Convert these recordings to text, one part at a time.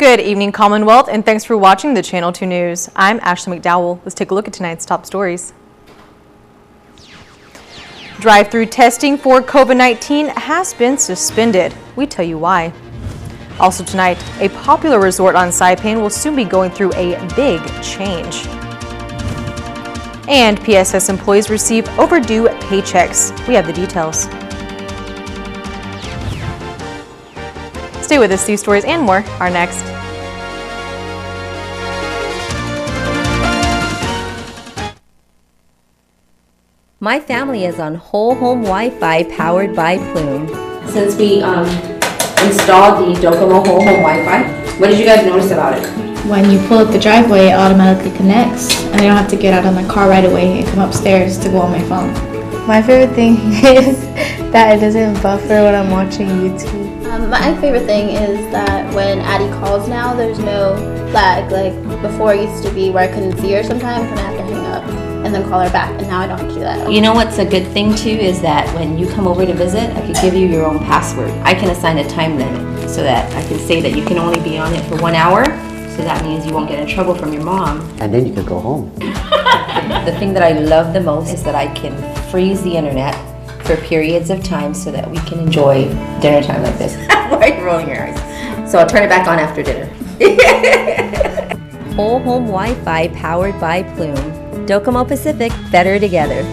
Good evening, Commonwealth, and thanks for watching the Channel 2 News. I'm Ashley McDowell. Let's take a look at tonight's top stories. Drive-thru testing for COVID-19 has been suspended. We tell you why. Also tonight, a popular resort on Saipan will soon be going through a big change. And PSS employees receive overdue paychecks. We have the details. Stay with us. These stories and more are next. My family is on whole home Wi-Fi powered by Plume. Since we installed the Docomo whole home Wi-Fi, what did you guys notice about it? When you pull up the driveway, it automatically connects, and I don't have to get out of my car right away and come upstairs to go on my phone. My favorite thing is that it doesn't buffer when I'm watching YouTube. My favorite thing is that when Addie calls now, there's no lag. Like before it used to be where I couldn't see her sometimes and I have to hang up and then call her back, and now I don't have to do that. You know what's a good thing too is that when you come over to visit, I could give you your own password. I can assign a time limit so that I can say that you can only be on it for 1 hour, so that means you won't get in trouble from your mom. And then you can go home. The thing that I love the most is that I can freeze the internet for periods of time so that we can enjoy dinner time like this. Why are you rolling your eyes? So I'll turn it back on after dinner. Whole home Wi-Fi powered by Plume. Docomo Pacific, better together.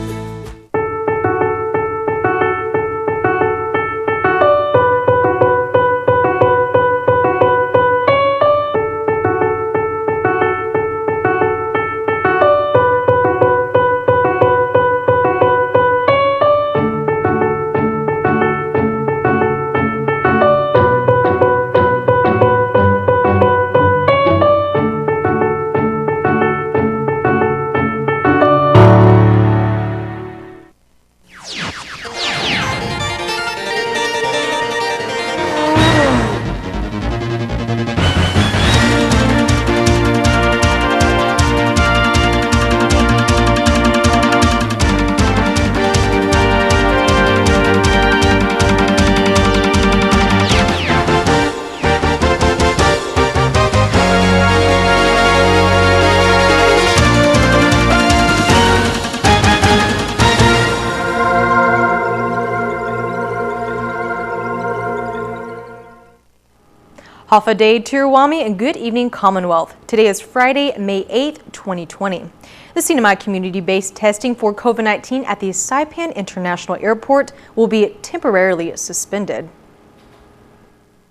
Hafa Day Tiruwami and good evening, Commonwealth. Today is Friday, May 8th, 2020. The Sinamai community-based testing for COVID-19 at the Saipan International Airport will be temporarily suspended.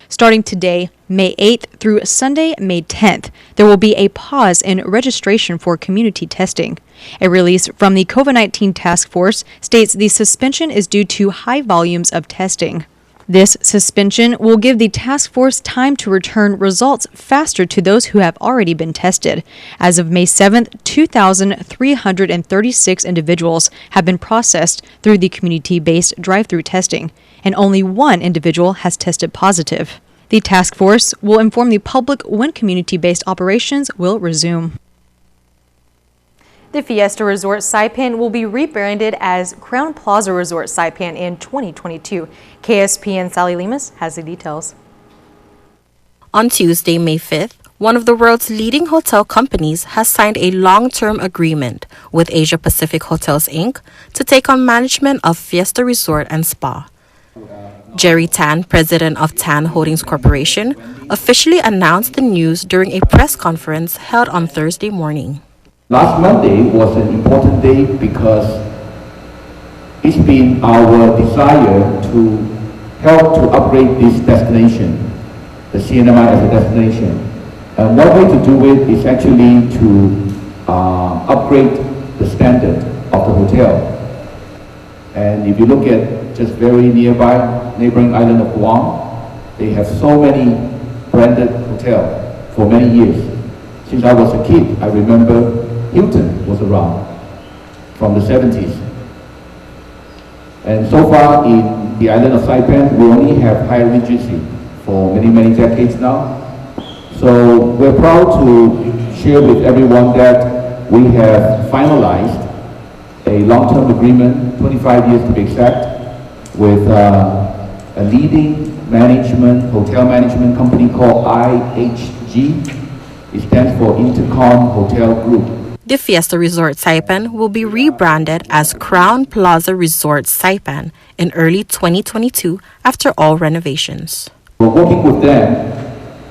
Starting today, May 8th through Sunday, May 10th, there will be a pause in registration for community testing. A release from the COVID-19 task force states the suspension is due to high volumes of testing. This suspension will give the task force time to return results faster to those who have already been tested. As of May 7th, 2,336 individuals have been processed through the community-based drive-thru testing, and only one individual has tested positive. The task force will inform the public when community-based operations will resume. The Fiesta Resort Saipan will be rebranded as Crown Plaza Resort Saipan in 2022. KSPN Sally Lemus has the details. On Tuesday, May 5th, one of the world's leading hotel companies has signed a long-term agreement with Asia Pacific Hotels Inc. to take on management of Fiesta Resort and Spa. Jerry Tan, president of Tan Holdings Corporation, officially announced the news during a press conference held on Thursday morning. Last Monday was an important day because it's been our desire to help to upgrade this destination, the CNMI as a destination. And one way to do it is actually to upgrade the standard of the hotel. And if you look at just very nearby, neighboring island of Guam, they have so many branded hotels for many years. Since I was a kid, I remember Hilton was around from the 70s. And so far in the island of Saipan, we only have Hyatt Regency for many, many decades now. So we're proud to share with everyone that we have finalized a long-term agreement, 25 years to be exact, with a leading hotel management company called IHG IHG. It stands for Intercon Hotel Group. The Fiesta Resort Saipan will be rebranded as Crown Plaza Resort Saipan in early 2022 after all renovations. We're working with them,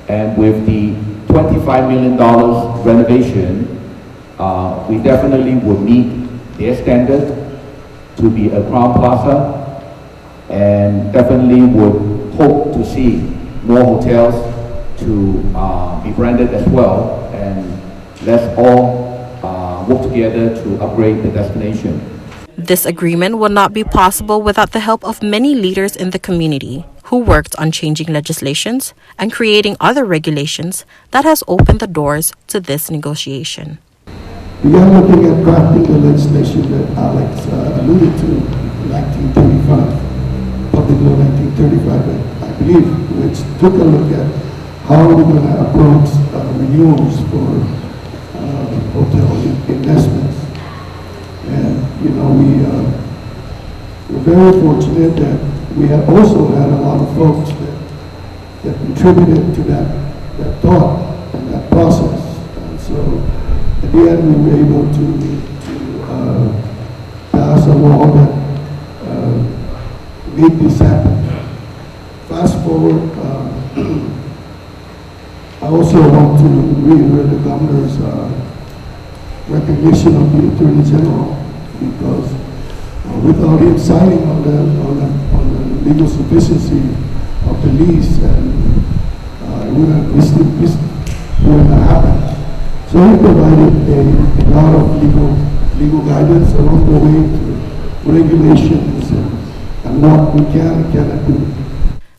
and with the $25 million renovation, we definitely will meet their standard to be a Crown Plaza, and definitely would hope to see more hotels to be branded as well, and let's all work together to upgrade the destination. This agreement would not be possible without the help of many leaders in the community who worked on changing legislations and creating other regulations that has opened the doors to this negotiation. We are looking at drafting the legislation that Alex alluded to, 1935, Public Law 1935, I believe, which took a look at how we're going to approach renewals for hotel investments. And, you know, we're very fortunate that we have also had a lot of folks that contributed to that thought and that process. And so at the end, we were able to pass a law that made this happen. Fast forward, I also want to reiterate the governor's recognition of the Attorney General, because without him signing on the legal sufficiency of the lease, and this wouldn't have happened. So he provided a lot of legal guidance along the way to regulations and what we can and cannot do.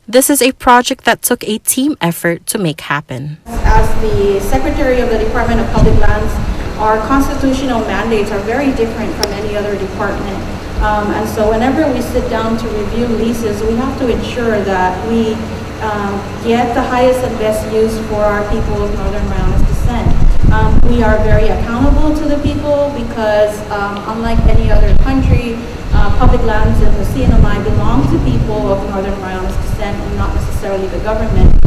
This is a project that took a team effort to make happen. As the Secretary of the Department of Public Lands, our constitutional mandates are very different from any other department. And so whenever we sit down to review leases, we have to ensure that we get the highest and best use for our people of Northern Marianas descent. We are very accountable to the people because unlike any other country, public lands in the CNMI belong to people of Northern Marianas descent and not necessarily the government.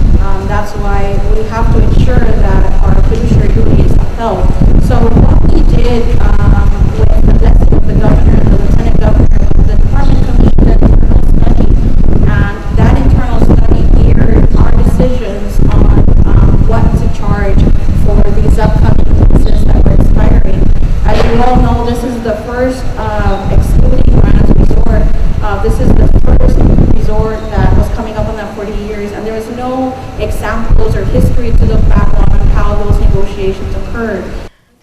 That's why we have to ensure that our fiduciary duty is upheld. So what we did with the blessing of the governor and the lieutenant governor, the department commissioned an internal study, and that internal study geared our decisions on what to charge for these upcoming leases that were expiring. As you all know, this is the first, excluding Marianas Resort, this is the first resort that was coming up on that 40 years, and there was no examples or history to look back on how those negotiations occurred.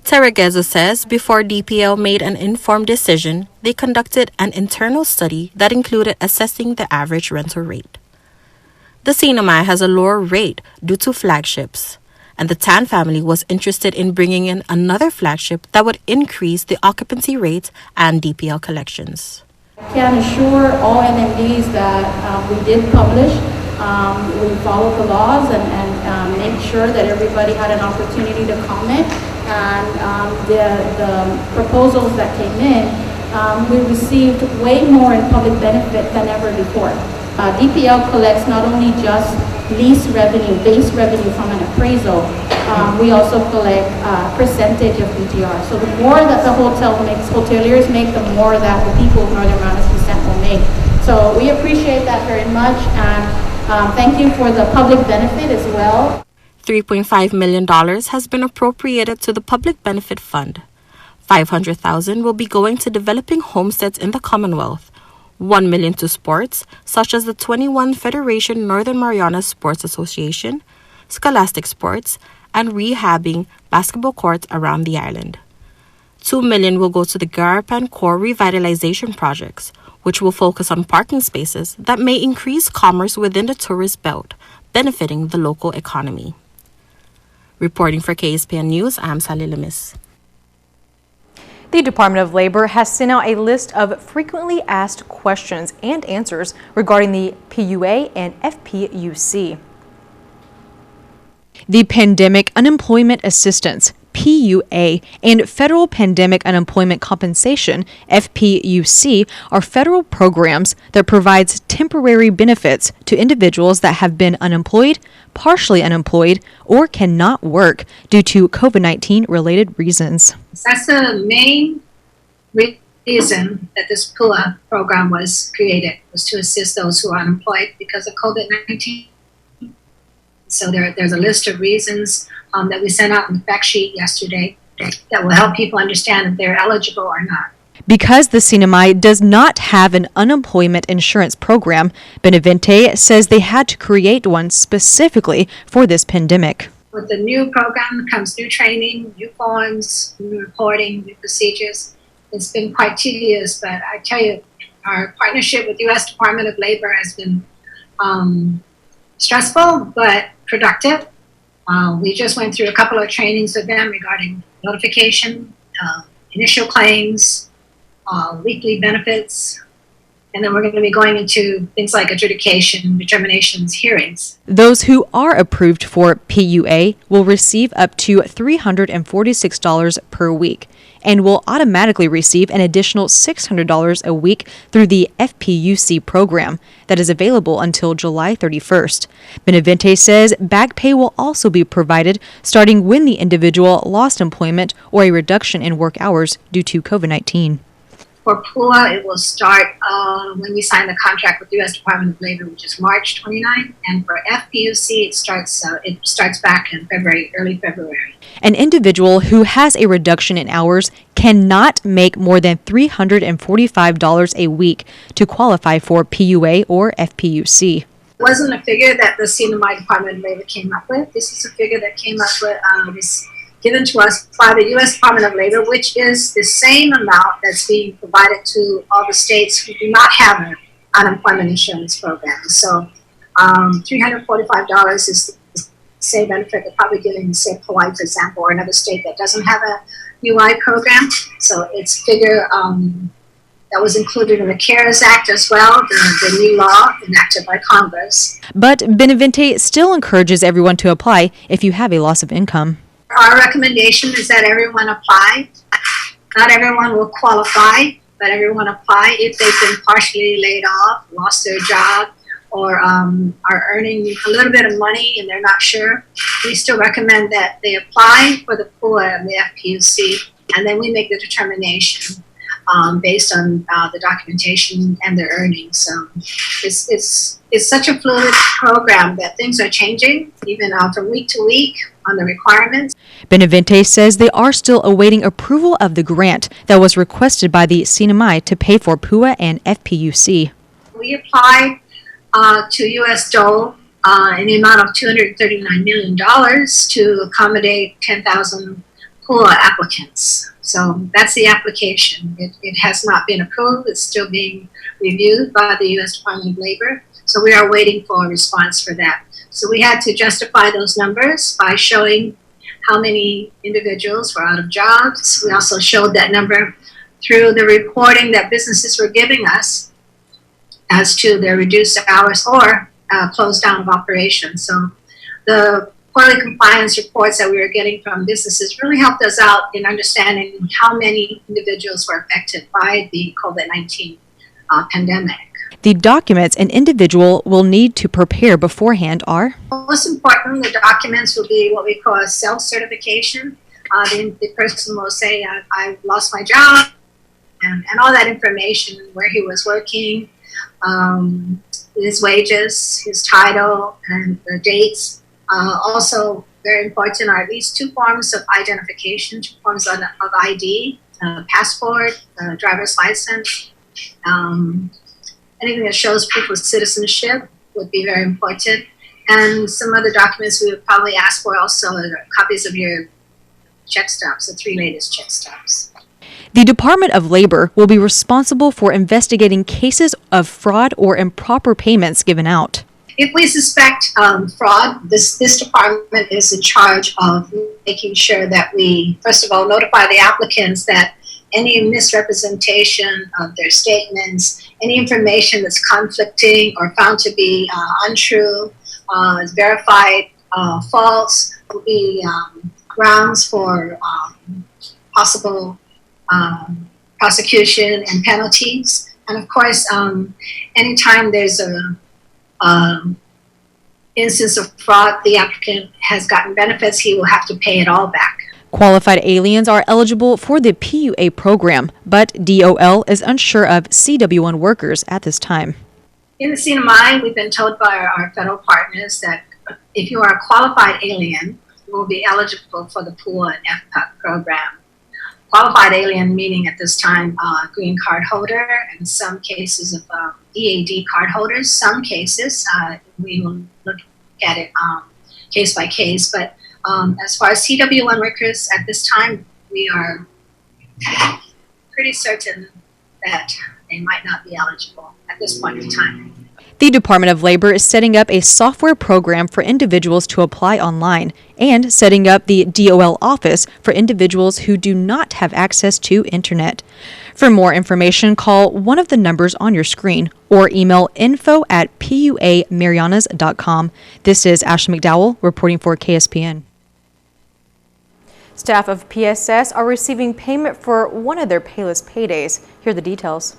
Teregezo says before DPL made an informed decision, they conducted an internal study that included assessing the average rental rate. The CNMI has a lower rate due to flagships, and the Tan family was interested in bringing in another flagship that would increase the occupancy rate and DPL collections. I can assure all NMDs that we did publish, we followed the laws and make sure that everybody had an opportunity to comment. And the proposals that came in, we received way more in public benefit than ever before. DPL collects not only just lease revenue, base revenue from an appraisal, we also collect percentage of BGR. So the more that the hoteliers make, the more that the people of Northern Marianas descent will make. So we appreciate that very much, and thank you for the public benefit as well. $3.5 million has been appropriated to the Public Benefit Fund. $500,000 will be going to developing homesteads in the Commonwealth, $1 million to sports, such as the 21 Federation Northern Marianas Sports Association, Scholastic Sports, and rehabbing basketball courts around the island. $2 million will go to the Garapan Core Revitalization Projects, which will focus on parking spaces that may increase commerce within the tourist belt, benefiting the local economy. Reporting for KSPN News, I'm Sally Lemis. The Department of Labor has sent out a list of frequently asked questions and answers regarding the PUA and FPUC. The Pandemic Unemployment Assistance, PUA, and Federal Pandemic Unemployment Compensation, FPUC, are federal programs that provides temporary benefits to individuals that have been unemployed, partially unemployed, or cannot work due to COVID-19 related reasons. That's the main reason that this PUA program was created, was to assist those who are unemployed because of COVID-19. So there's a list of reasons that we sent out in the fact sheet yesterday that will help people understand if they're eligible or not. Because the CNMI does not have an unemployment insurance program, Benavente says they had to create one specifically for this pandemic. With the new program comes new training, new forms, new reporting, new procedures. It's been quite tedious, but I tell you, our partnership with the U.S. Department of Labor has been stressful but productive. We just went through a couple of trainings with them regarding notification, initial claims, weekly benefits, and then we're going to be going into things like adjudication, determinations, hearings. Those who are approved for PUA will receive up to $346 per week and will automatically receive an additional $600 a week through the FPUC program that is available until July 31st. Benavente says back pay will also be provided starting when the individual lost employment or a reduction in work hours due to COVID-19. For PUA, it will start when we sign the contract with the U.S. Department of Labor, which is March 29, and for FPUC, it starts back in February, early February. An individual who has a reduction in hours cannot make more than $345 a week to qualify for PUA or FPUC. It wasn't a figure that the CNMI Department of Labor came up with. This is a figure that came up with, was given to us by the U.S. Department of Labor, which is the same amount that's being provided to all the states who do not have an unemployment insurance program. So $345 is the same benefit they're probably giving, say, Hawaii, for example, or another state that doesn't have a UI program. So it's a figure that was included in the CARES Act as well, the new law enacted by Congress. But Benavente still encourages everyone to apply if you have a loss of income. Our recommendation is that everyone apply. Not everyone will qualify, but everyone apply if they've been partially laid off, lost their job, or are earning a little bit of money and they're not sure. We still recommend that they apply for the PUA and the FPUC, and then we make the determination based on the documentation and their earnings. So it's such a fluid program that things are changing, even from week to week on the requirements. Benavente says they are still awaiting approval of the grant that was requested by the CNMI to pay for PUA and FPUC. We applied to U.S. Dole in the amount of $239 million to accommodate 10,000 PUA applicants. So that's the application. It has not been approved. It's still being reviewed by the U.S. Department of Labor. So we are waiting for a response for that. So we had to justify those numbers by showing how many individuals were out of jobs. We also showed that number through the reporting that businesses were giving us as to their reduced hours or closed down of operations. So the quarterly compliance reports that we were getting from businesses really helped us out in understanding how many individuals were affected by the COVID-19 pandemic. The documents an individual will need to prepare beforehand are? Most important, the documents will be what we call a self-certification. The person will say, I lost my job, and all that information, where he was working, his wages, his title, and the dates. Also, very important are at least 2 forms of identification, 2 forms of ID, passport, driver's license. Anything that shows proof of citizenship would be very important. And some other documents we would probably ask for also are copies of your check stubs, the 3 latest check stubs. The Department of Labor will be responsible for investigating cases of fraud or improper payments given out. If we suspect fraud, this department is in charge of making sure that we, first of all, notify the applicants that any misrepresentation of their statements, any information that's conflicting or found to be untrue, is verified false, will be grounds for possible prosecution and penalties. And of course, anytime there's a instance of fraud, the applicant has gotten benefits, he will have to pay it all back. Qualified aliens are eligible for the PUA program, but DOL is unsure of CW1 workers at this time. In the CNMI, we've been told by our federal partners that if you are a qualified alien, you will be eligible for the PUA and FPUC program. Qualified alien meaning at this time green card holder, and some cases of EAD card holders. Some cases we will look at it case by case, but as far as CW1 workers at this time, we are pretty certain that they might not be eligible at this point in time. The Department of Labor is setting up a software program for individuals to apply online and setting up the DOL office for individuals who do not have access to internet. For more information, call one of the numbers on your screen or email info@puamarianas.com. This is Ashley McDowell reporting for KSPN. Staff of PSS are receiving payment for one of their payless paydays. Here are the details.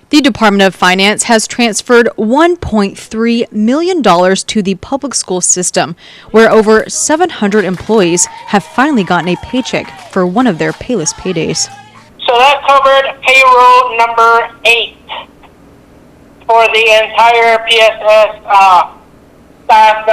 The Department of Finance has transferred $1.3 million to the public school system, where over 700 employees have finally gotten a paycheck for one of their payless paydays. So that covered payroll number 8 for the entire PSS staff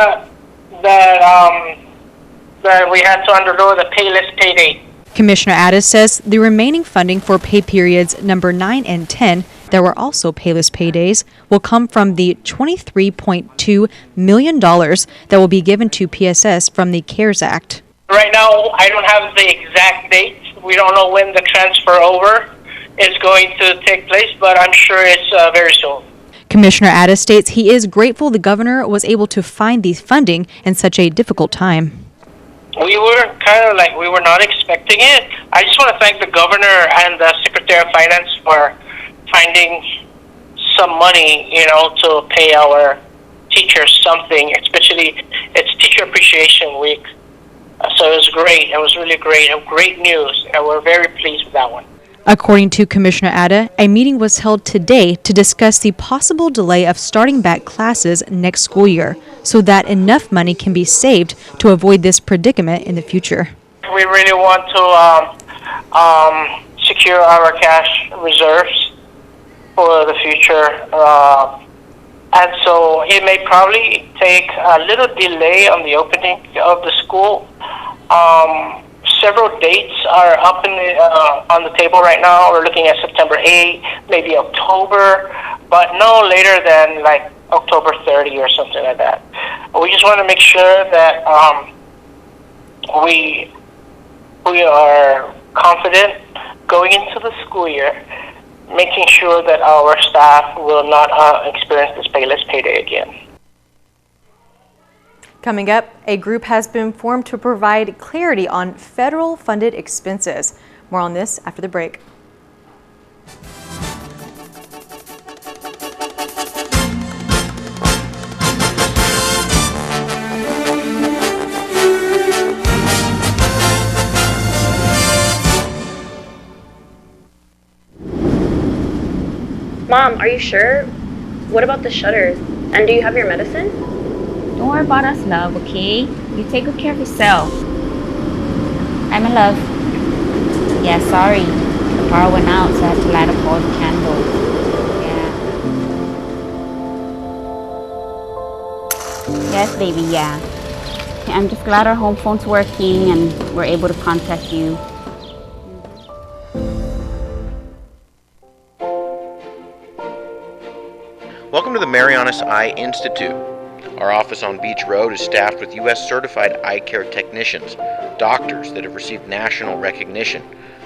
that we had to undergo the payless payday. Commissioner Addis says the remaining funding for pay periods number 9 and 10 that were also payless paydays will come from the $23.2 million that will be given to PSS from the CARES Act. Right now, I don't have the exact date. We don't know when the transfer over is going to take place, but I'm sure it's very soon. Commissioner Addis states he is grateful the governor was able to find the funding in such a difficult time. We were we were not expecting it. I just want to thank the governor and the Secretary of Finance for finding some money, to pay our teachers something, especially it's Teacher Appreciation Week. So it was great. It was really great. Great news. And we're very pleased with that one. According to Commissioner Adda, a meeting was held today to discuss the possible delay of starting back classes next school year so that enough money can be saved to avoid this predicament in the future. We really want to secure our cash reserves for the future. And so it may probably take a little delay on the opening of the school. Several dates are up on the table right now. We're looking at September 8, maybe October, but no later than October 30 or something like that. We just want to make sure that we are confident going into the school year, making sure that our staff will not experience this payless payday again. Coming up, a group has been formed to provide clarity on federal funded expenses. More on this after the break. Mom, are you sure? What about the shutters? And do you have your medicine? Don't worry about us, love, okay? You take good care of yourself. I'm in love. Yeah, sorry. The power went out, so I had to light up all the candles. Yeah. Yes, baby, yeah. I'm just glad our home phone's working and we're able to contact you. Welcome to the Marianas Eye Institute. Our office on Beach Road is staffed with U.S. certified eye care technicians, doctors that have received national recognition,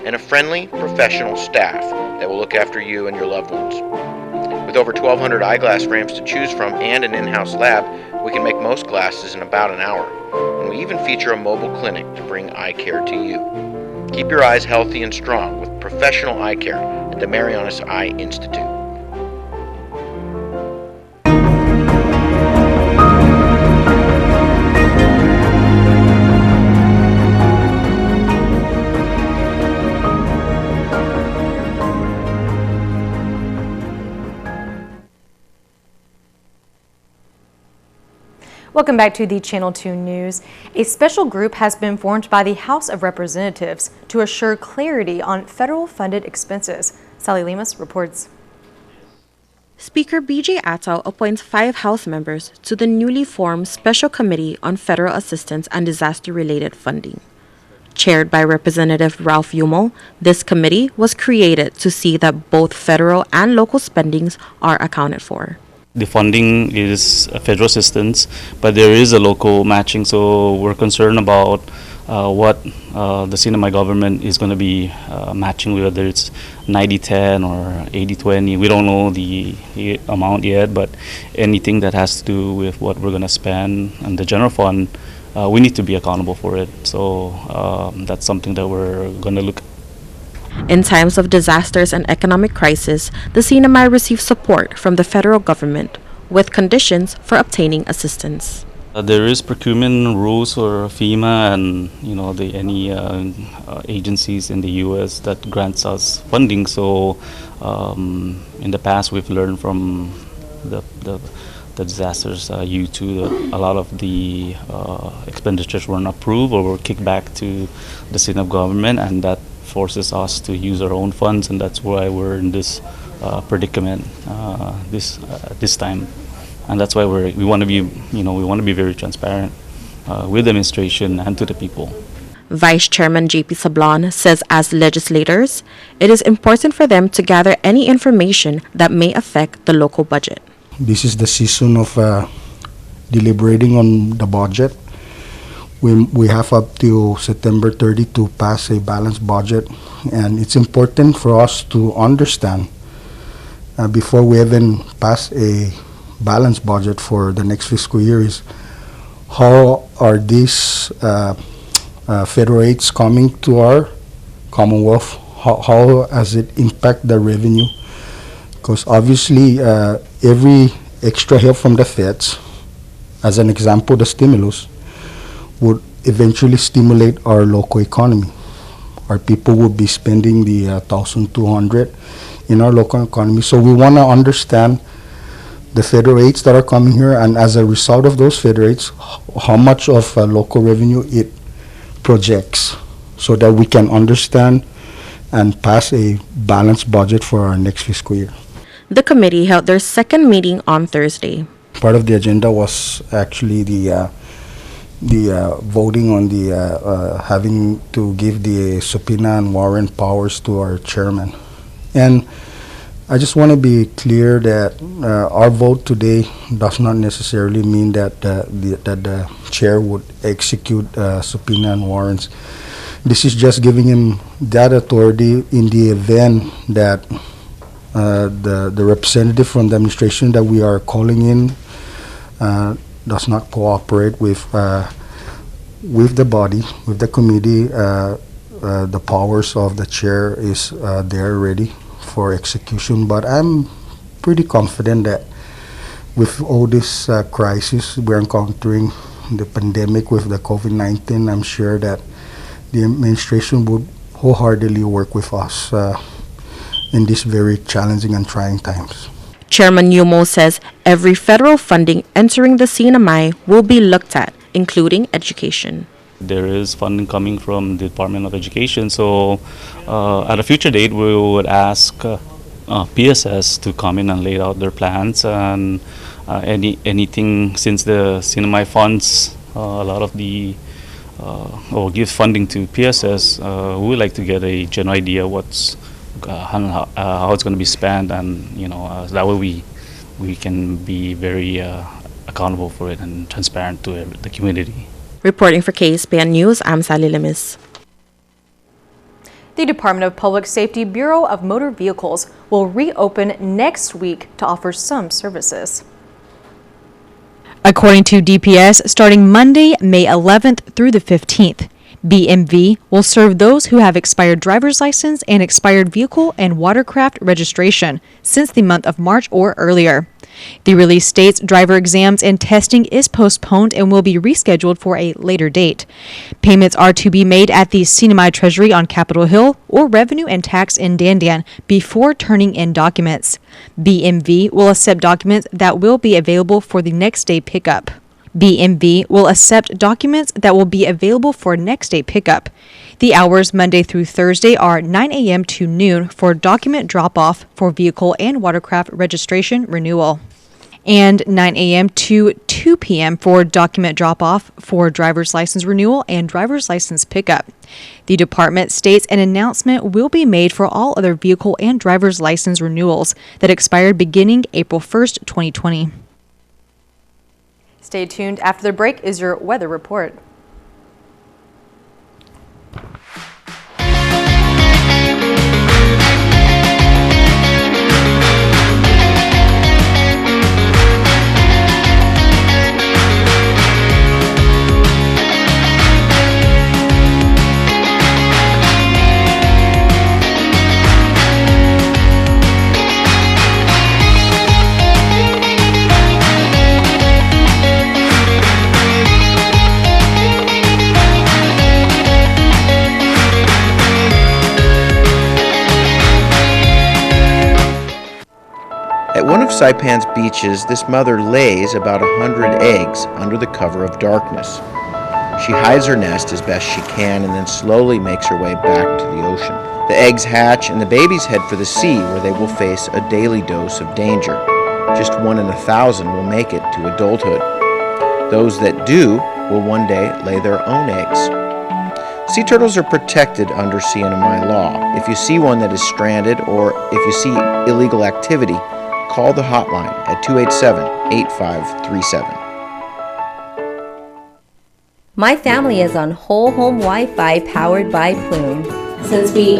and a friendly, professional staff that will look after you and your loved ones. With over 1,200 eyeglass frames to choose from and an in-house lab, we can make most glasses in about an hour, and we even feature a mobile clinic to bring eye care to you. Keep your eyes healthy and strong with professional eye care at the Marianas Eye Institute. Welcome back to the Channel 2 News. A special group has been formed by the House of Representatives to assure clarity on federal funded expenses. Sally Lemus reports. Speaker B.J. Attow appoints 5 House members to the newly formed Special Committee on Federal Assistance and Disaster-Related Funding. Chaired by Representative Ralph Umel, this committee was created to see that both federal and local spendings are accounted for. The funding is federal assistance, but there is a local matching, so we're concerned about what the CNMI government is going to be matching, whether it's 90-10 or 80-20. We don't know the amount yet, but anything that has to do with what we're going to spend on the general fund, we need to be accountable for it. So that's something that we're going to look at. In times of disasters and economic crisis, the CNMI receives support from the federal government with conditions for obtaining assistance. There is procurement rules for FEMA and any agencies in the U.S. that grants us funding. So in the past, we've learned from the disasters U2 that a lot of the expenditures weren't approved or were kicked back to the CNMI government, and that forces us to use our own funds, and that's why we're in this predicament this time. And that's why we want to be, we want to be very transparent with the administration and to the people. Vice Chairman J.P. Sablon says as legislators, it is important for them to gather any information that may affect the local budget. This is the season of deliberating on the budget. We have up to September 30 to pass a balanced budget, and it's important for us to understand before we even pass a balanced budget for the next fiscal year is how are these federal aids coming to our Commonwealth? How has it impact the revenue? Because obviously every extra help from the feds, as an example, the stimulus, would eventually stimulate our local economy. Our people would be spending the $1,200 in our local economy. So we want to understand the federal aids that are coming here, and as a result of those federal aids, how much of local revenue it projects, so that we can understand and pass a balanced budget for our next fiscal year. The committee held their second meeting on Thursday. Part of the agenda was actually the voting on the having to give the subpoena and warrant powers to our chairman. And I just want to be clear that our vote today does not necessarily mean that the chair would execute subpoena and warrants. This is just giving him that authority in the event that the representative from the administration that we are calling in does not cooperate with the body, with the committee. The powers of the chair is there ready for execution. But I'm pretty confident that with all this crisis we're encountering, the pandemic with the COVID-19, I'm sure that the administration would wholeheartedly work with us in these very challenging and trying times. Chairman Umel says every federal funding entering the CNMI will be looked at, including education. There is funding coming from the Department of Education, so at a future date we would ask PSS to come in and lay out their plans, and anything, since the CNMI funds a lot of the or gives funding to PSS, we would like to get a general idea what's how it's going to be spent, and that way we can be very accountable for it and transparent to the community. Reporting for KSPN News, I'm Sally Lemus. The Department of Public Safety Bureau of Motor Vehicles will reopen next week to offer some services. According to DPS, starting Monday, May 11th through the 15th, BMV will serve those who have expired driver's license and expired vehicle and watercraft registration since the month of March or earlier. The release states driver exams and testing is postponed and will be rescheduled for a later date. Payments are to be made at the CNMI Treasury on Capitol Hill or Revenue and Tax in Dandan before turning in documents. BMV will accept documents that will be available for the next day pickup. BMV will accept documents that will be available for next day pickup. The hours Monday through Thursday are 9 a.m. to noon for document drop-off for vehicle and watercraft registration renewal, and 9 a.m. to 2 p.m. for document drop-off for driver's license renewal and driver's license pickup. The department states an announcement will be made for all other vehicle and driver's license renewals that expired beginning April 1st, 2020. Stay tuned. After the break is your weather report. At one of Saipan's beaches, this mother lays about 100 eggs under the cover of darkness. She hides her nest as best she can and then slowly makes her way back to the ocean. The eggs hatch and the babies head for the sea, where they will face a daily dose of danger. Just 1 in 1,000 will make it to adulthood. Those that do will one day lay their own eggs. Sea turtles are protected under CNMI law. If you see one that is stranded or if you see illegal activity, call the hotline at 287-8537. My family is on whole home Wi-Fi powered by Plume. Since we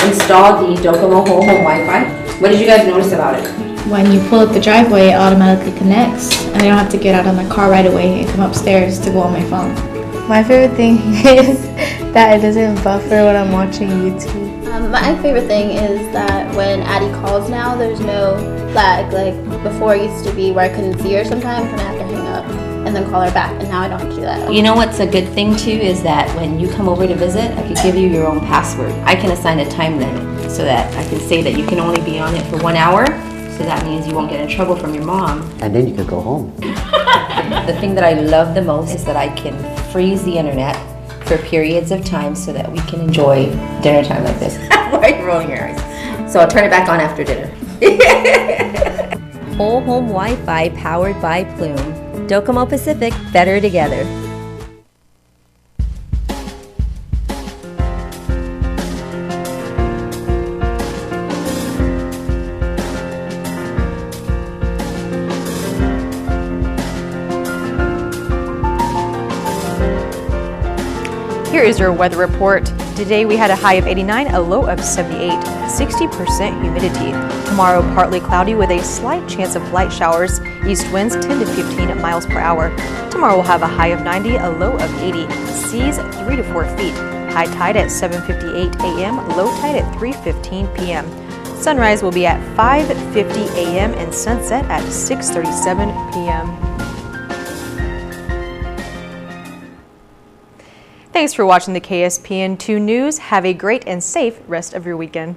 installed the Docomo whole home Wi-Fi, what did you guys notice about it? When you pull up the driveway, it automatically connects, and I don't have to get out of the car right away and come upstairs to go on my phone. My favorite thing is that it doesn't buffer when I'm watching YouTube. My favorite thing is that when Addie calls now, there's no lag. Like before it used to be where I couldn't see her sometimes and I have to hang up and then call her back, and now I don't have to do that. You know what's a good thing too is that when you come over to visit, I could give you your own password. I can assign a time limit so that I can say that you can only be on it for 1 hour, so that means you won't get in trouble from your mom. And then you can go home. The thing that I love the most is that I can freeze the internet for periods of time so that we can enjoy dinner time like this. Why are you rolling your eyes? So I'll turn it back on after dinner. Whole home Wi-Fi powered by Plume. Docomo Pacific, better together. Here is your weather report. Today we had a high of 89, a low of 78, 60% humidity. Tomorrow partly cloudy with a slight chance of light showers, east winds 10 to 15 miles per hour. Tomorrow we'll have a high of 90, a low of 80, seas 3 to 4 feet. High tide at 7:58 a.m., low tide at 3:15 p.m. Sunrise will be at 5:50 a.m. and sunset at 6:37 p.m. Thanks for watching the KSPN2 News. Have a great and safe rest of your weekend.